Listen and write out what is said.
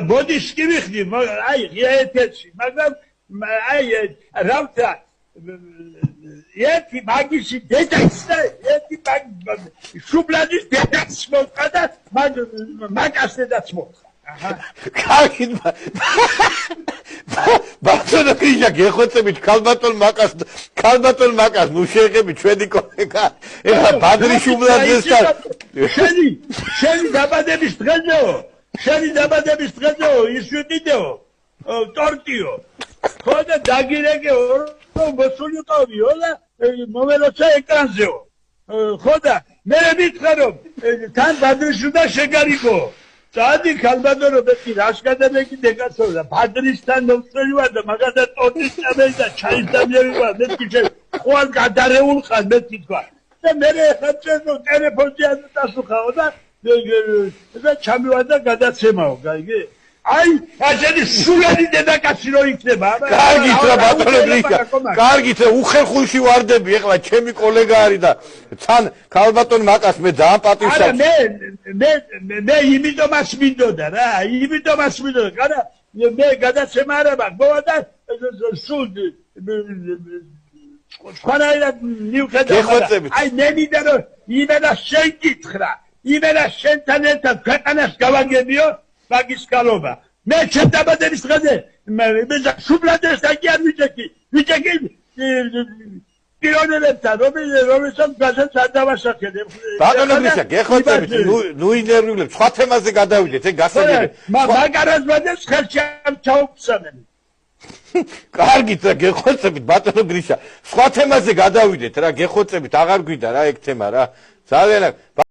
ბოდიშ კი ვიხდი, აი ღია ეთერში, მაგრამ აი რავდა ერთი მაგისი დედაც და ერთი შუბლადის დედაც მოყვა და მაგას დედაც მოყვა. კარგი ბატონო გრიშა გეხოცებით ქალბატონ მაკას ნუ შეეხები ჩვენი კოლეგა ეხლა ბადრი შუბლაძეს და შენი დაბადების დღეზეო ის ვიდეო ტორტიო ხო და დაგირეკეო რომ მოსულიყავიო და მომელოცა ეკრანზეო ხო და მე მითხრა რომ თან ბადრიშუბლა შეგარიგო წადი ქალბატონო მეტი რას გადამეკიდე კაცო და ბადრისთან მომწვევი ვარ და მაგასაც ტორტის წამელი და ჩაის დამიერი ვარ მეთქი შენ ხვალ გადარეულ ხარ მეთქი თქვა და მე ეხლა წესო ტელეფონზე ასუხაო და ჩამივარდა გადაცემაო გაიგე აი ასეთი სულელი დედაკაცი რო იქნება კარგით რა ბატონო გრიშა კარგით უხერხულში ვარდები ეხლა ჩემი კოლეგა არის და თან ქალბატონ მაკას მე ძალიან პატივს არა მე იმიტომაც მინდოდა რა იმიტომაც მინდოდა გადა მე გადაცემა არა მაგ და სულ სხვანაირად მივხედავ აი მე მინდა რომ იმენა შენ გითხრა იმენა შენთან ერთად ქვეყანას გავაგებიო მაგის კალობა მე ჩემ დაბადების დღეზე მე შუბლაძეს კი არ ვიჭექი პიროვნებთან რომელსაც გაზეთს არ დავასახელებ ბატონო გრიშა გეხოცებით ნუ ინერვიულებ სხვა თემაზე გადავიდეთ ეგ გასაგებია მაგარას ვადეს ხელში არ ჩაუხსენებ კარგით რა გეხოცებით ბატონო გრიშა სხვა თემაზე გადავიდეთ რა გეხოცებით აღარ გვიდა რა ეგ თემა რა ძალიან